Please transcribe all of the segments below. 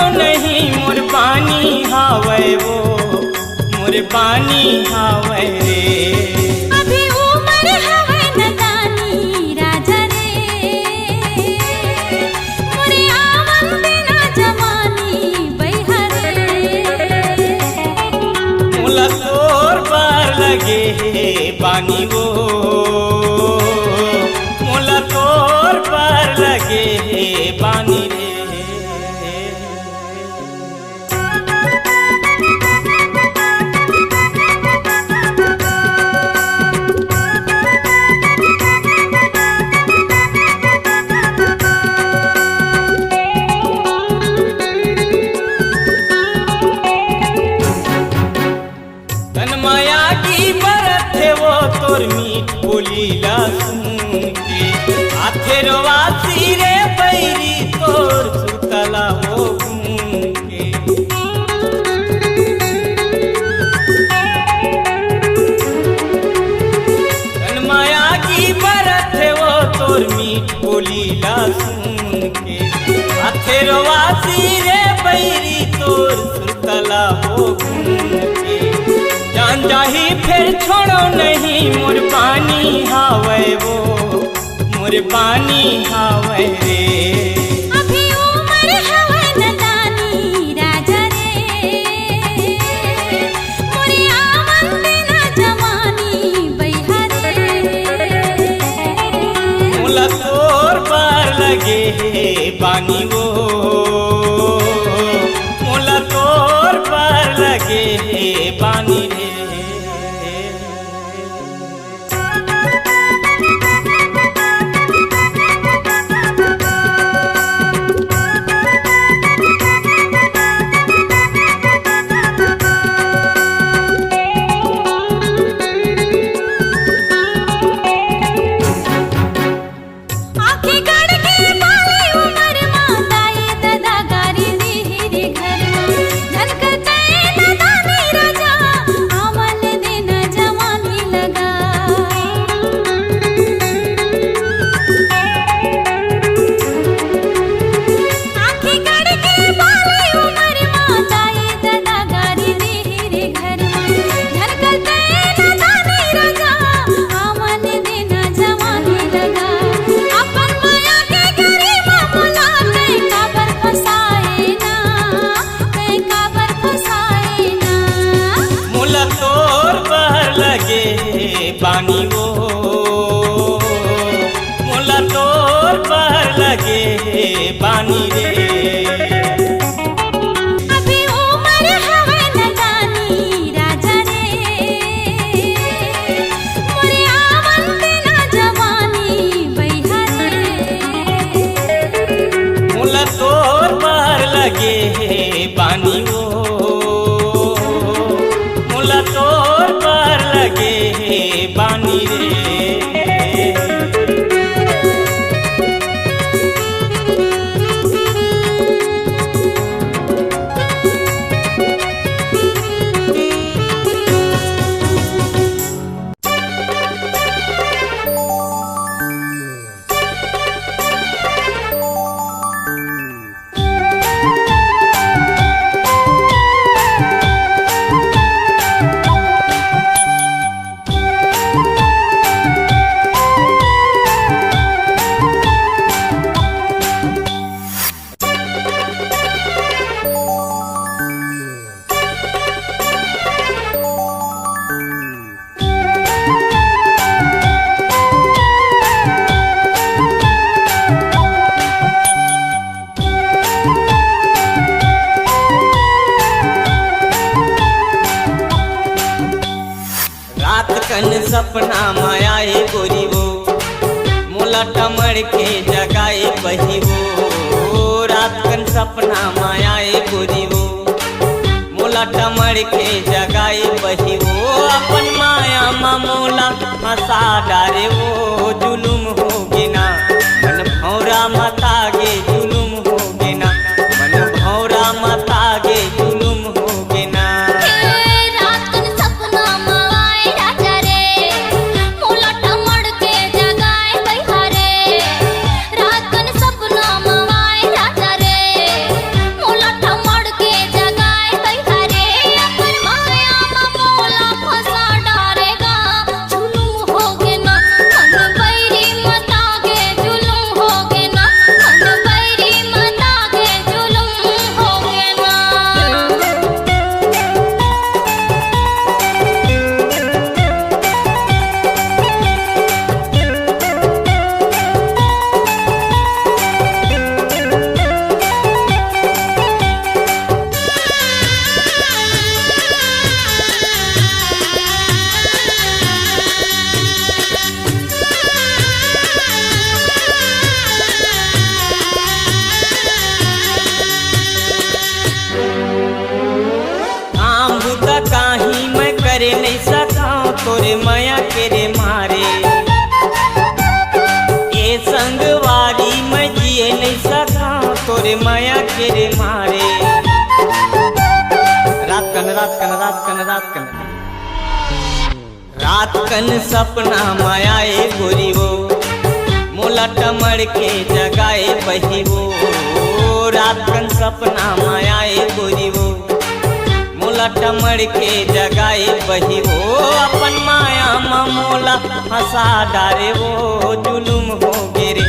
छोड़ो नहीं मोर पानी हावे वो मोर पानी हावे रे। अभी उम्र हवे नदानी राजा रे, मोरे आवन बिना जवानी बैहा रे। मोला तोर बार लगे बानी वो मोला तोर बार लगे बानी रे। माया की बरत है वो तोर मीठ बोलीला सुन के आथे रोवासी रे बैरी तोर सुतला हो घूम के। माया की बरत है वो तोर मीठ बोलीला सुन के आथे रोवासी रे बैरी तोर सुतला हो घूम के। जान जाही फिर छोड़ो नहीं मोर पानी हावे वो मोर पानी हावे रे। अभी उम्र हवे नदानी राजा रे, मोरे आवन बिना जवानी बैहा रे। मोला तोर बार लगे बानी वो मोला तोर बार लगे बानी रे। बानी वो मोला तोर पर लगे बानी रे। अभी उम्र हवे नदानी राजा रे, मोरे आवन बिना जवानी बैहा रे। मोला तोर पर लगे बानी वो मोला तोर पर लगे बानी रे। कन सपना मायाए गोरी वो मोला टमड़ के जगाए बही वो। रात कन सपना मायाए गोरी वो मोला टमड़ के जगाए बही वो। अपन माया मा मोला हंसा डारे वो जुलुम हो गिना मन भौरा मता गे जुलुम हो गिना मन भौरा मता गे जुलुम हो गिना। रात कन सपना मावाए राजा रे, मोला रात कन सपना मायाए गोरी वो मोला टमड़ के जगाए बही वो। रात कन सपना मायाए गोरी वो मोला टमड़ के जगाए बही वो। अपन माया मोला हंसा डारे वो जुलुम हो गेरे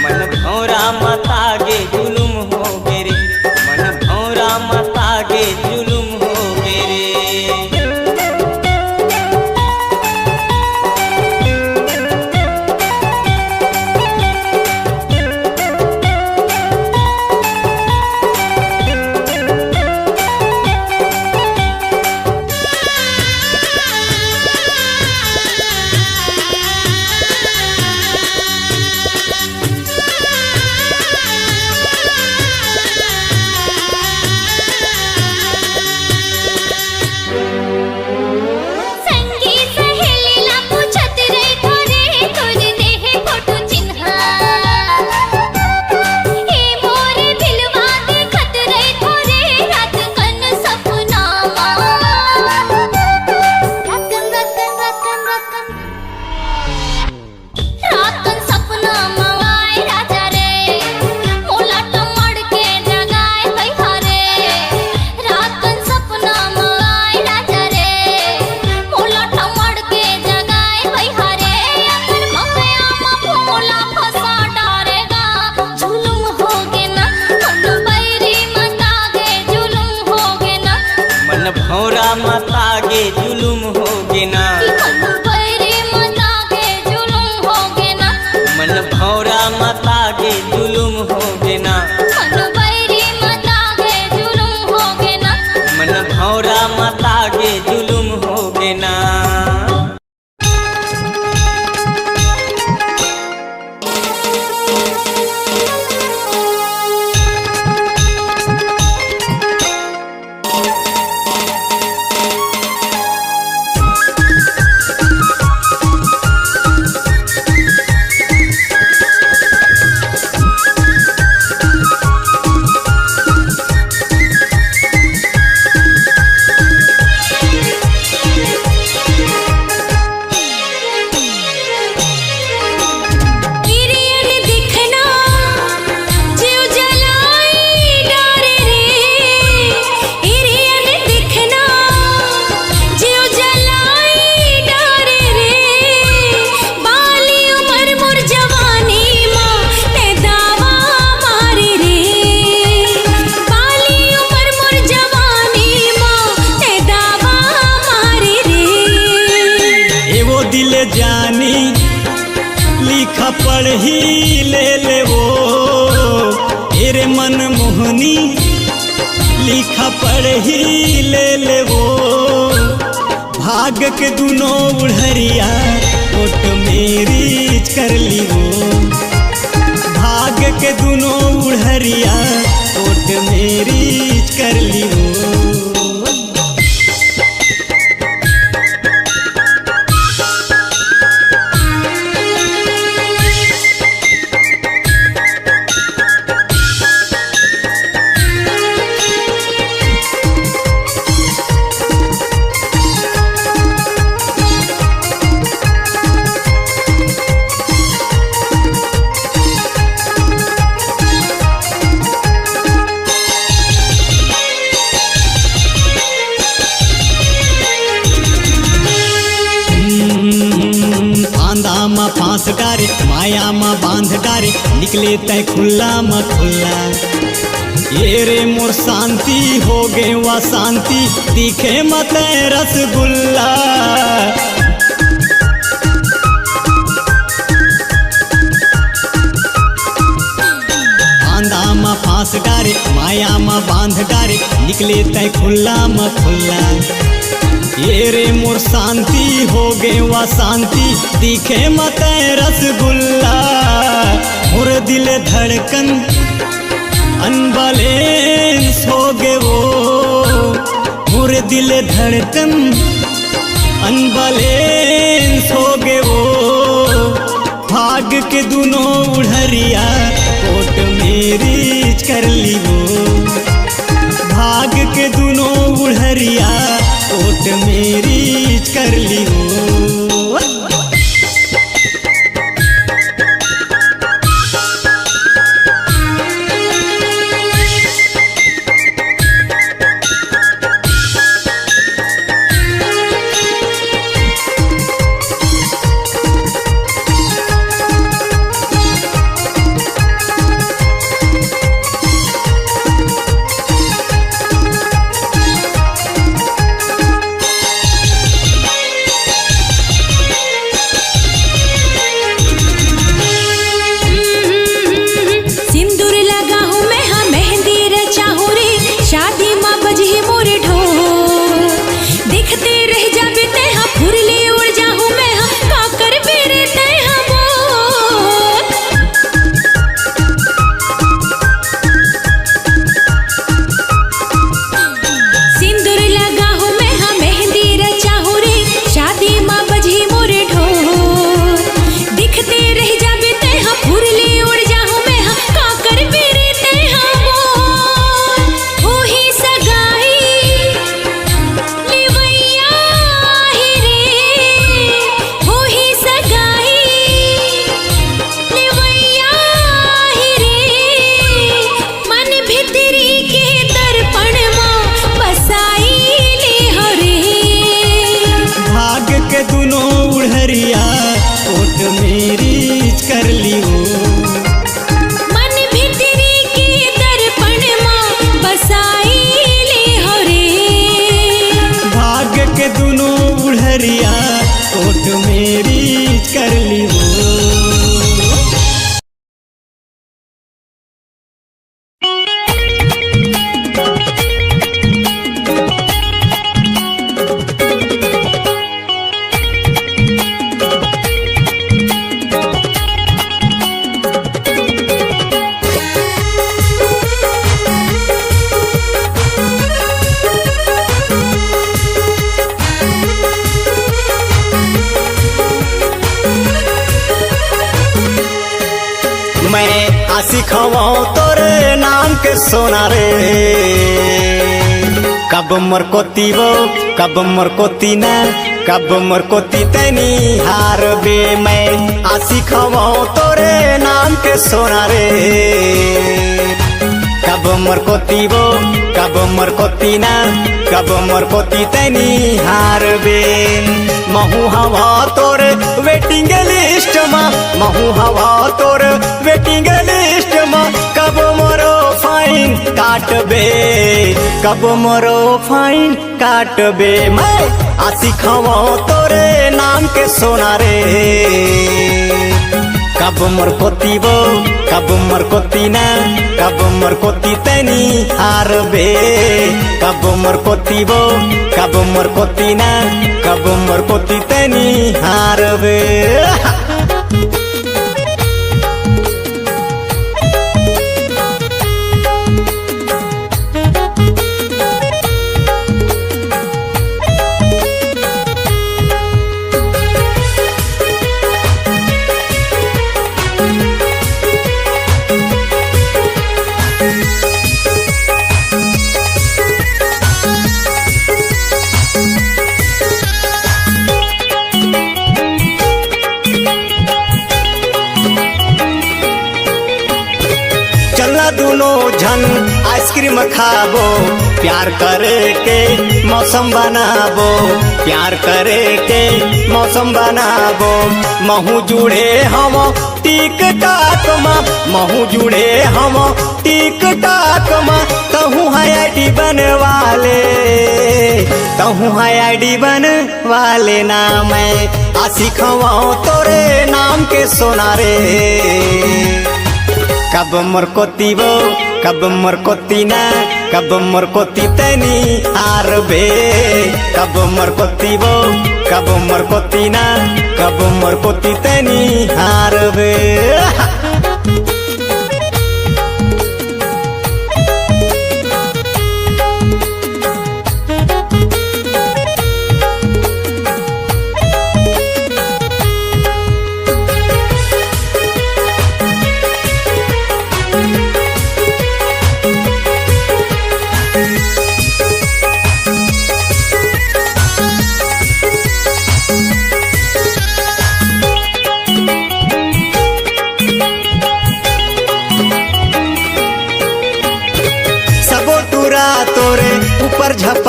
मन भौरा मतागे जुलुम हो गेरे मन भौरा मतागे जुलुम हो गेरे। भौरा मतागे जुलुम होगे ना मन भौरा मतागे जुलुम होगे ना मन भौरा मतागे जुलुम होगे ना। जानी लिखा पढ़ी ले वो तेरे मन मोहनी लिखा पढ़ी ले वो। भाग के दुनों उड़हरिया ओट मेरी कर ली वो भाग के दुनों उड़हरिया ओट मेरी कर ली वो। फांस डारे माया में बांध डारे निकले तय खुला म खुला। ये रे मोर शांति हो गे वा शांति दिखे मत रसगुल्ला। बांधा में फांस डारे माया में बांध डारे निकले तय खुला म खुला। ये रे मोर शांति हो गे वा शांति दिखे मत रसगुल्ला। मोर दिल धड़कन अनबैलेंस हो गे वो मोर दिल धड़कन अनबैलेंस हो गे वो। भाग के दोनों उड़हरिया कोट मेरी कर ली वो भाग के दोनों उड़हरिया कोट मेरी कर ली हो। सिंदूर लगा हूँ मैं, हाँ मेहंदी रचा हूँ रे, शादी माँ बजी मोर ढोल। देखते रह जा बीते हाँ फुरली उड़ जाऊँ मैं, हाँ काकर बेरे ते हाँ बोल। सिंदूर लगा हूँ मैं, हाँ मेहंदी रचा हूँ रे, शादी माँ बजी मोर ढोल। दिखते रह जा बीते हाँ फुरली उड़ जाऊँ मैं, हाँ काकर बेरे ते हाँ बोल। हो ही सगाई लिवैया ही रे, हो ही सगाई लिवैया ही रे। मन भितरी के दर्पण माँ बसाई ले हो रे। भाग के दुनो उड़हरिया कोट मेरी कर ली हो। मन भितरी के दर्पण माँ बसाई ले हो रे। भाग के दुनो उड़हरिया कोट मेरी कर ली हो। मैं आशिक हूँ तोरे नाम के सोना रे। कब मरकोती वो कब मरकोती न, कब मरकोती तैनी हार बे। मैं आशिक हूँ तोरे नाम के सोना रे। कब मरकोती वो कब मरकोती न, कब मरकोती तैनी हार बे। महू हवा तोर वेटिंग लिस्ट में, महू हवा तोर वेटिंग लिस्ट में। कब मोरो फाइन काटबे, कब मोरो फाइन काटबे। मैं आशिक हूँ तोरे नाम के सोना रे। कब मरकोती वो कब मरकोती न, कब मरकोती तैनी हार बे। कब मरकोती वो कब मरकोती न, कब मरकोती तैनी हार बे। चला दोनों झन आइसक्रीम खाबो, प्यार करे के मौसम बनाबो, प्यार करे के मौसम बनाबो। महू जुड़े हम टिक टाक मा, महू जुड़े हम टिक टाक मा। तहु है आईडी बनवाले, तहु है आईडी बनवाले ना। मैं आशिक हूँ तोरे नाम के सोना रे। कब मरकोती वो कब मरकोती ना, कब मरकोती तैनी हार बे। कब मरकोती वो कब मरकोती ना, कब मरकोती तैनी हार बे।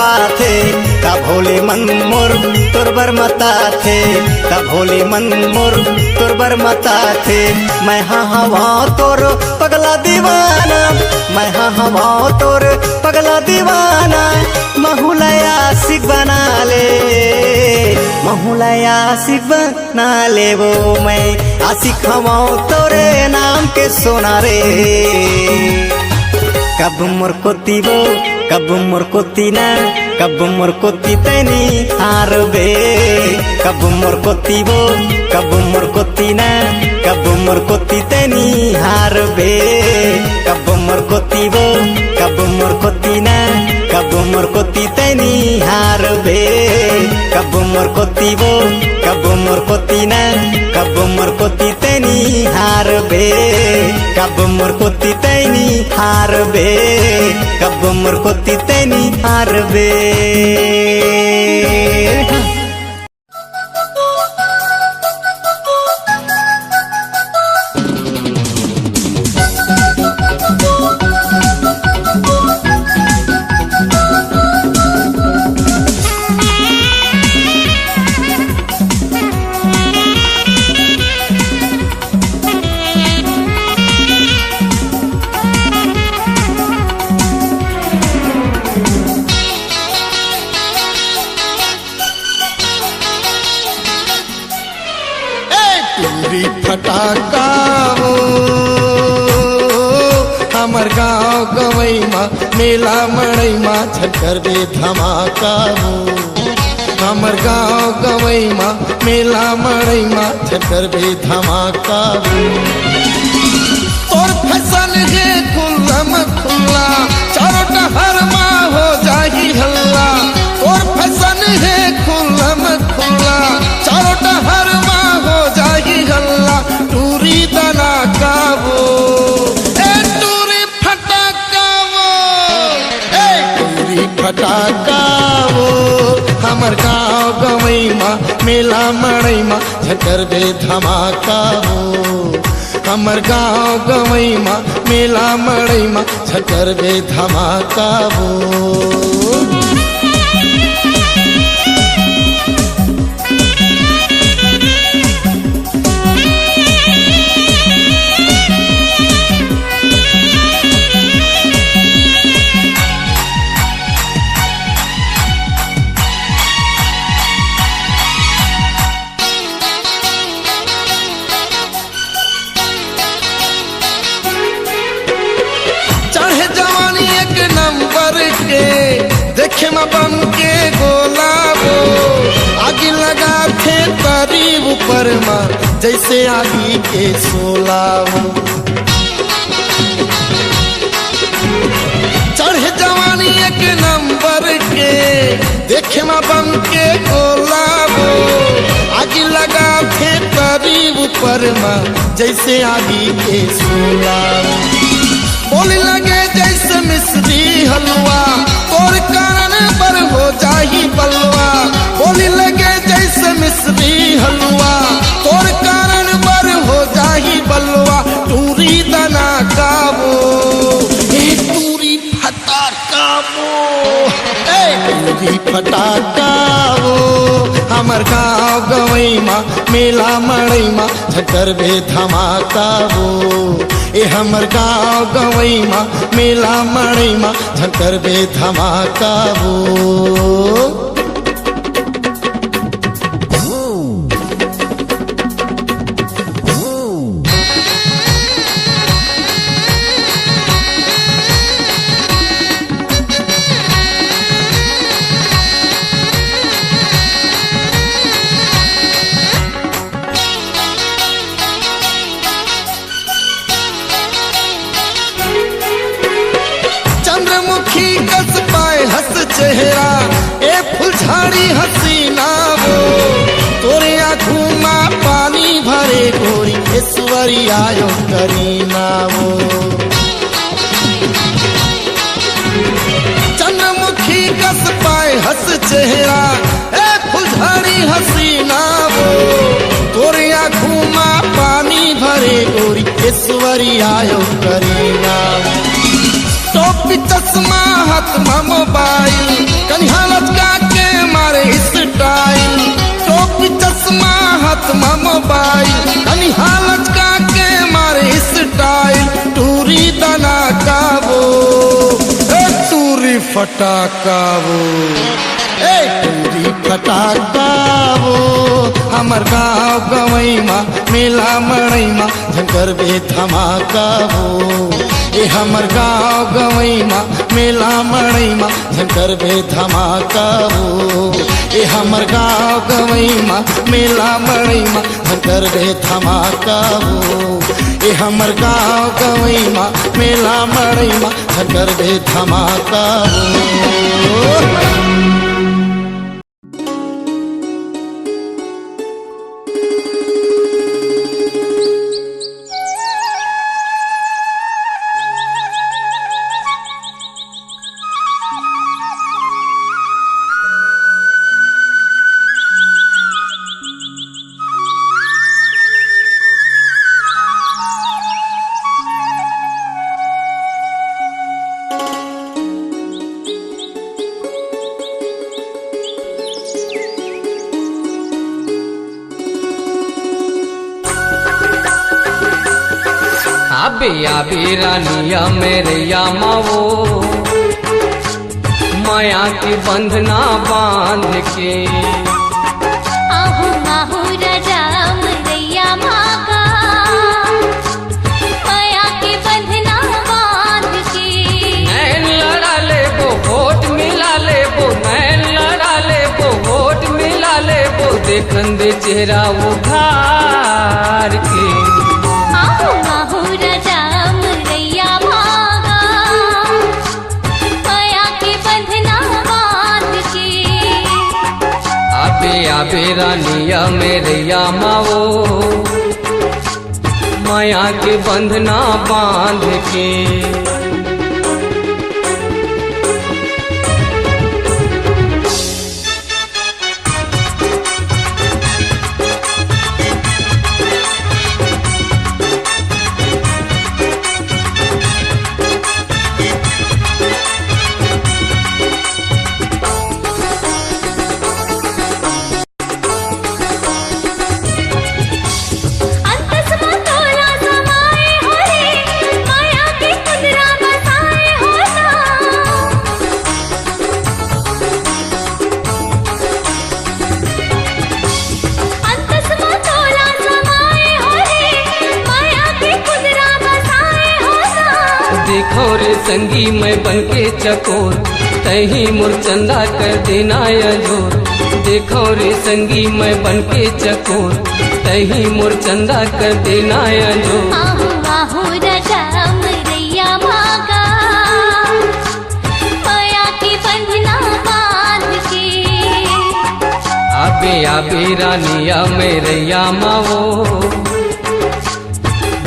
हवा थे का भोले मन मोर तोर बर मता थे का भोले मन मोर तोर बर मता थे मैं हाँ हवा तोर पगला दीवाना मैं हाँ हवा तोर पगला दीवाना महुलया सिख बना ले महुलया सिख बना ले वो मैं आशिक हवा तोरे नाम के सोना रे कब मोर कोती वो कब मोर कोती ना कब मोर कोती तैनी हार बे कब मोर कोती वो कब मोर कोती ना कब मोर कोती तैनी हार बे कब मोर कोती वो कब मोर कोती ना कब मोर कोती तैनी हार बे कब मोर कोती वो कब मोर कोती ना कब मोर कोती तैनी हार बे कब मोर कोती तैनी हार बे कब मोर कोती तैनी हार बे फटाका हो हमर गाँव गवई माँ मेला मड़ई माँ छकर बे धमाका हो हमर गाँव गवई माँ मेला मड़ई माँ छकर बे धमाका हो तोर फैशन है खुल्लम खुल्ला चारों टहर माँ हो जाही हल्ला तोर फैशन है खुल्लम खुल्ला चारों टहर माँ हो जाही हल्ला टूरी दना का वो ए टूरी फटाका वो ए टूरी फटाका वो हमर गाँव गवई माँ मेला मड़ई माँ झकर बे धमाका हो हमर गाँव गवई माँ मेला मड़ई माँ झकर बे धमाका हो देखे में बम के गोला वो आगे लगा थे तरी ऊपर माँ जैसे आगी के सोला वो चढ़े जवानी एक नंबर के देखे में बम के गोला वो आगे लगा थे तरी ऊपर माँ जैसे आगी के सोला बोली लगे जैसे मिश्री हलवा तोर कारण पर हो जाही बलवा बोली लगे जैसे मिश्री हलवा तोर कारण पर हो जाही बलवा टूरी दना का वो ए टूरी फटाका वो ए टूरी फटाका वो हमर गाँव गवई माँ मेला मड़ई माँ झकर बे धमाका वो ए हमर गाँव गवई माँ मेला मड़ई माँ झकर बे धमाका वो चेहरा ए फुलझाड़ी हसीना वो तोरे आँखों में पानी भरे गोरी ऐश्वरी आयो करीना वो चंद्रमुखी कस पाए हंस चेहरा ए फुलझाड़ी हसीना वो तोरे आँखों में पानी भरे गोरी ऐश्वरी आयो करीना वो टोपी चश्मा हाथ में मोबाइल कन्हा लचका के मारे स्टाइल टोपी चश्मा हाथ में मोबाइल कन्हा लचका के मारे स्टाइल टूरी दाना का वो टूरी फटाका वो टूरी फटाका वो हमर गाँव गवई माँ मेला मड़ई माँ झंकर बे धमाका वो ए हमर गाँव गवई माँ मेला मड़ई माँ झंकर बे धमाका वो ए हमर गाँव गवई माँ मेला मड़ई माँ झंकर बे धमाका वो ए हमर गाँव गवई माँ मेला मड़ई माँ झंकर बे धमाका वो। आबे रानिया मेरे यामावो माया की बंधना बांध के आहू आहू राजा मरैया मागा माया के बंधना बांध के नैन लड़ा ले वो होठ मिला ले वो नैन लड़ा ले वो होठ मिला ले वो देखन दे चेहरा उघार के आहू आहू राजा मरैया मागा माया के बंधना बांध के आबे रानिया मेरे यामावो माया के बंधना बांध के देखो रे संगी मैं बनके चकोर तही मुरचंदा कर देना जोर देखो रे संगी मैं बनके चकोर तही मुरचंदा कर देना जोर आहू आहू राजा मरैया मागा माया के बंधना बांध के आबे रानिया मेरे यामावो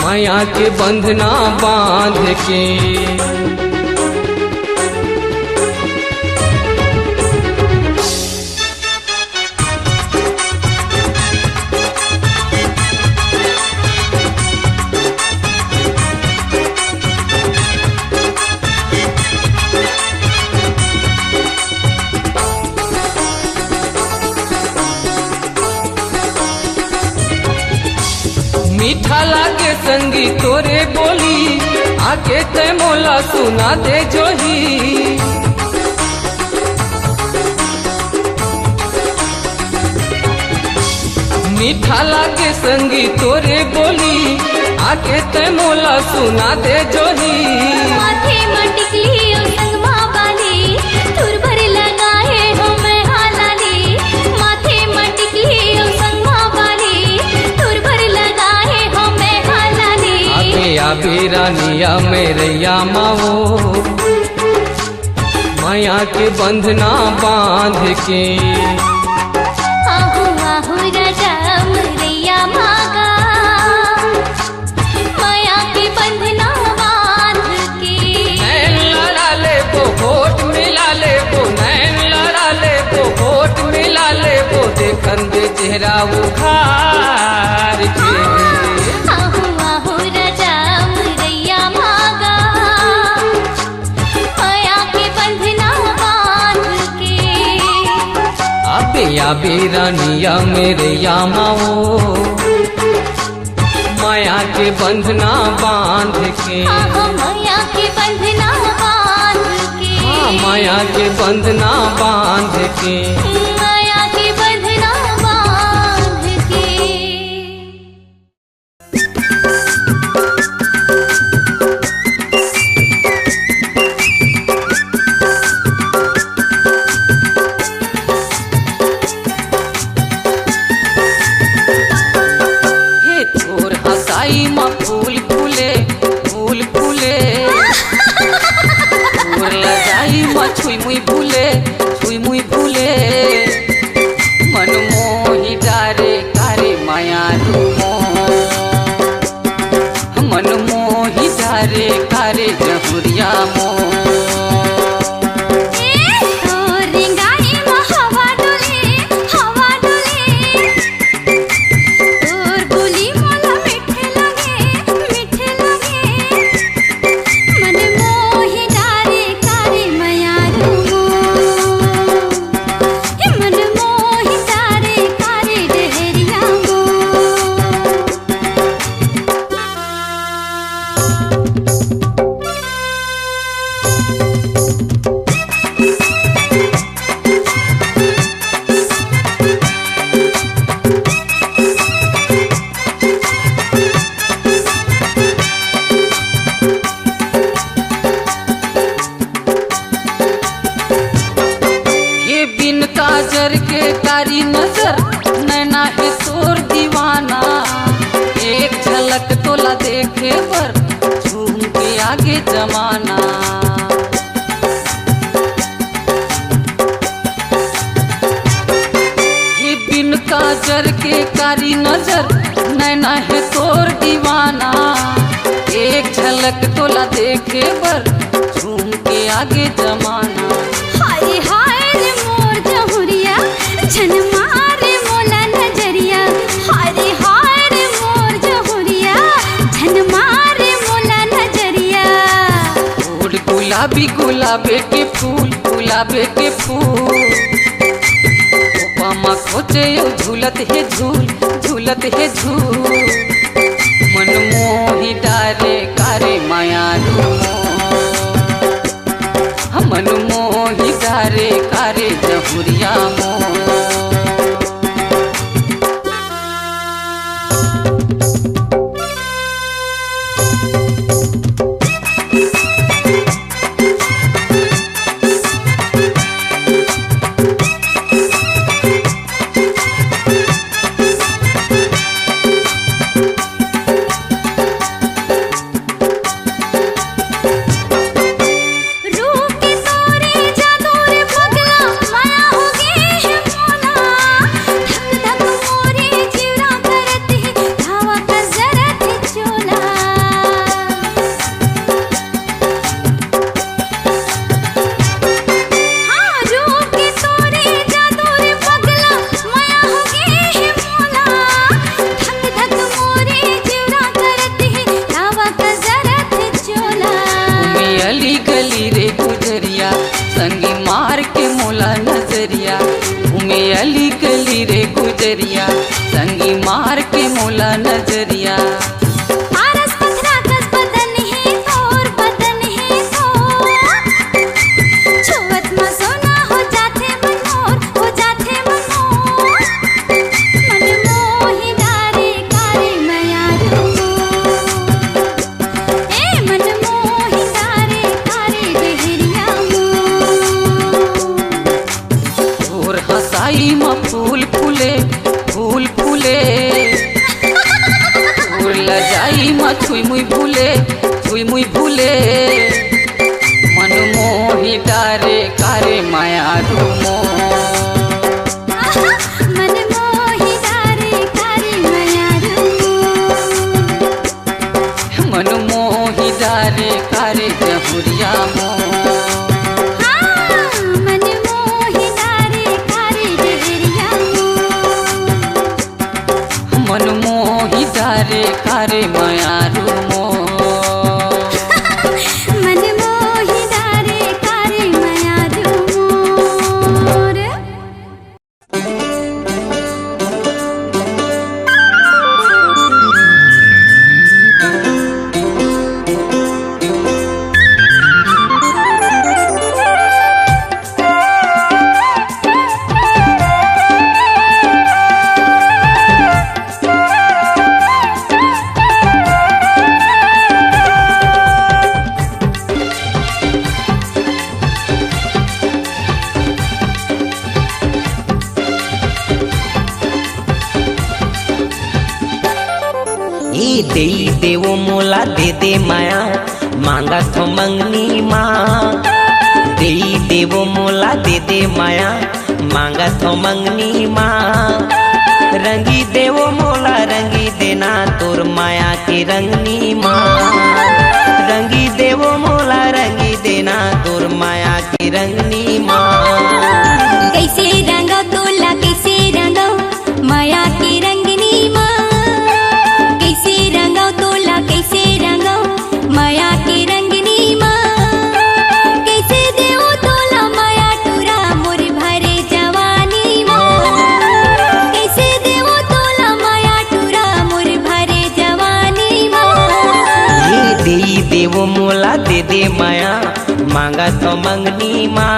माया के बंधना बांध के मीठा लागे संगी तोरे बोली आके ते मोला सुना दे जोही मीठा लागे संगी तोरे बोली आके ते मोला सुना दे जोही माथे मटिकली ओ संगमा वाली तुर भर लगाए हो मैं हालाली माथे मटिकली ओ संगमा वाली तुर भर लगाए हो मैं हालाली आबे रानिया मेरे यामावो माया के बंधना बांध के आहू आहू राजा मरैया मागा माया के बंधना बांध के नैन लड़ा ले वो होठ मिला ले वो नैन लड़ा ले वो होठ मिला ले वो देखन दे चेहरा उखार के आहू आहू राजा मरैया मागा मैया बेरानिया मेरे यामाओ माया के बंधना बांध के माया के बंधना बांध के माया के बंधना बांध के माया के बंधना बांध के हे तोर हसाई माँ फूल फूले फूल फूले तोर लजाई माँ छुई मुई भूले छुई मुई भूले मन मोही डारे कारे माया रूमो मन मोही डारे कारे जहुरिया मो काजर के कारी नजर नैना है तोर दीवाना एक झलक तोला देखे पर झूम के आगे जमाना ये बिन काजर के कारी नजर नैना है तोर दीवाना एक झलक तोला देखे पर झूम के आगे जमाना हाय हाय रे मोर जहुरिया छन मारे मोला नजरिया हाय हाय रे मोर जहुरिया छन मारे मोला नजरिया फूल गुलाबी गुलाबे के फूल गुलाबे के फूल उपमा खोजे झूलत है झूल झूलत है झूल मन मोही डारे कारे माया रूमो मन मोही डारे कारे जहुरिया मो संगी मार के मोला नजरिया घूमे अली गली रे गुजरिया संगी मार के मोला नजरिया आरस पथरा कस बदन है तोर बदन है तो छुवत में सोना हो जाते मनोर हो जाते मनोर मन मोही डारे कारे माया ए मन मोही डारे कारे देहरिया और हसाई में फूल फूले फूल फूले और लजाई में छुई मुई भूले मन मोही डारे कारे माया रूमो मन मोही डारे कारे माया मन मोही डारे कारे जहुरिया मो मन मोही डारे कारे देहरिया मन मोही डारे कारे माया रूमो मन मोही डारे कारे माया मोर ए दे देवो मोला दे दे माया मांगा तो मंगनी माँ। दे देवो मोला दे दे माया मांगा तो मंगनी माँ। रंगी देवो मोला रंगी देना तोर माया की रंगनी माँ। रंगी देवो मोला रंगी देना तोर माया की रंगनी माँ। कैसे रंगो तोला कैसे रंगो माया की रंगनी माँ। कैसे रंगो तोला कैसे रंगो माया की रंगनी माँ। कैसे देवो तोला माया टूरा मोर भरे जवानी माँ। कैसे देवो तोला माया टूरा मोर भरे जवानी माँ। ये दे देवो मोला दे दे माया मांगा तो मंगनी माँ।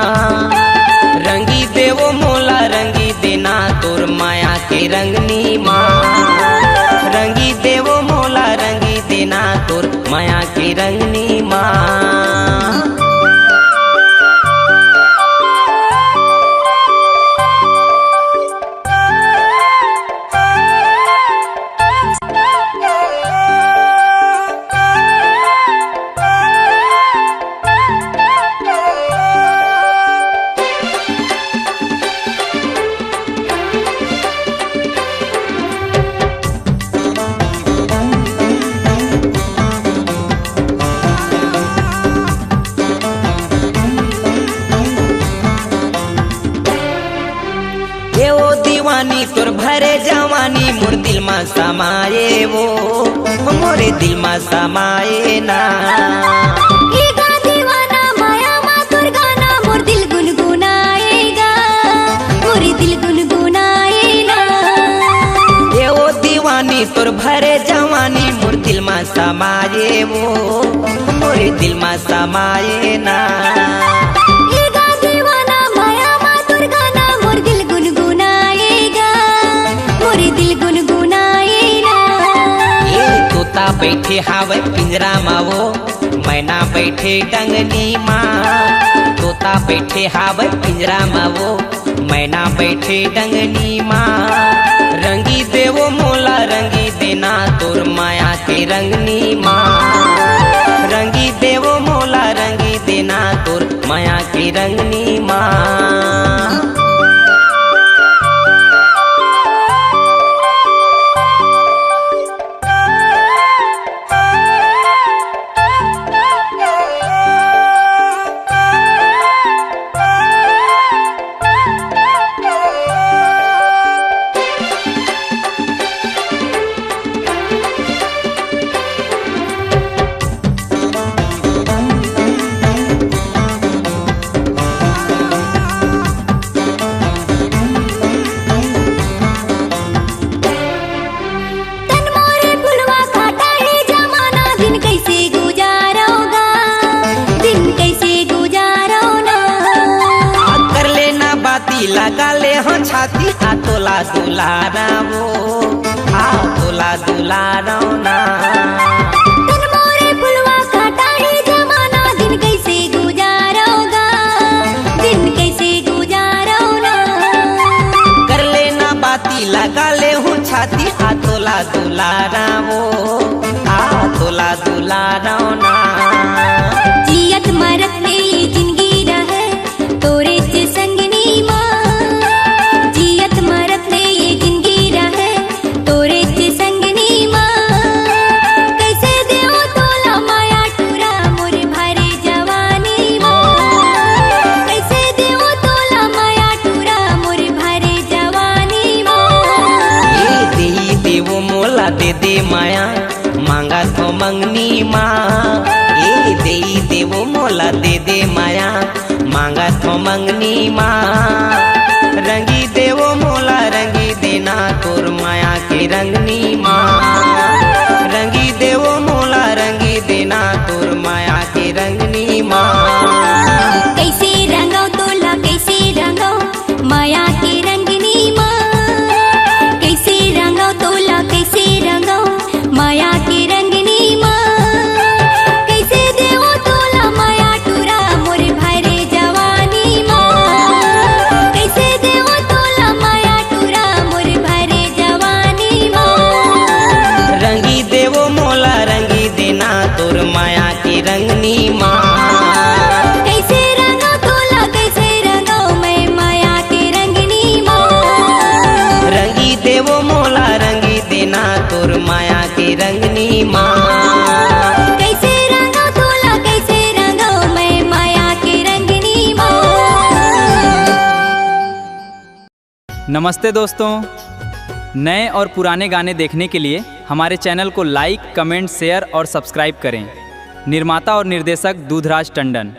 रंगी देवो मोला रंगी देना तोर माया के रंगनी माँ। रंगी देवो मोला रंगी देना तोर माया की रंगनी माँ। तोर भरे जवानी मोर दिल में समाये वो मोरे दिल में समाये ना। एगा दीवाना माया माँ तोर गाना मोर दिल गुनगुनाएगा मोर दिल गुनगुनाएगा। ये वो दीवानी तोर भरे जवानी मोर दिल में समाये वो मोरे दिल में समाये ना। एगा दीवाना माया माँ तोर गाना मोर दिल गुनगुनाएगा मोर दिल गुनगुनाएगा। ये तोता बैठे हावे पिंजरा माँ वो मैना बैठे डंगनी माँ। तोता बैठे हावे पिंजरा माँ वो मैना बैठे डंगनी माँ। रंगी देवो मोला रंगी देना तोर माया के रंगनी माँ। रंगी देवो मोला रंगी देना तोर माया की रंगनी माँ। लगा ले हो छाती आ तोला दुलारा वो आ तोला दुलारा ना। तन मोरे फुलवा काटा है जमाना दिन कैसे गुजारोगा दिन कैसे गुजारोना। कर लेना बाती लगा ले हो छाती आ तोला दुलारा वो आ तोला दुलारा ना। जियत मरत में ये जिंदगी रहे तोरे से संगनी माँ। जियत मरत में ये जिंदगी रहे तोरे से संगनी माँ। कैसे देवो तोला माया टूरा मोर भरे जवानी माँ। कैसे देवो तोला माया टूरा मोर भरे जवानी माँ। ये दे देवो मोला दे दे माया मांगा तो मंगनी माँ। ये दे देवो मोला दे दे माया मांगा तो मंगनी माँ। रंगी देवो मोला रंगी देना तोर माया के रंगनी माँ। रंगी देवो मोला रंगी देना तोर माया के रंगनी माँ। कैसे रंगो तोला कैसे रंगो माया की रंगनी माँ। कैसे रंगो तोला कैसे रंगो माया की रंगनी माँ। कैसे देवो तोला माया टूरा मोर भरे जवानी माँ। कैसे देवो तोला माया टूरा मोर भरे जवानी माँ। रंगनी माँ। कैसे रंगो तोला कैसे रंगो मैं माया के रंगनी माँ। रंगी देवो मोला रंगी देना तोर माया के रंगनी माँ। कैसे रंगो तोला कैसे रंगो मैं माया के रंगनी माँ। नमस्ते दोस्तों, नए और पुराने गाने देखने के लिए हमारे चैनल को लाइक, कमेंट, शेयर और सब्सक्राइब करें। निर्माता और निर्देशक दूधराज टंडन।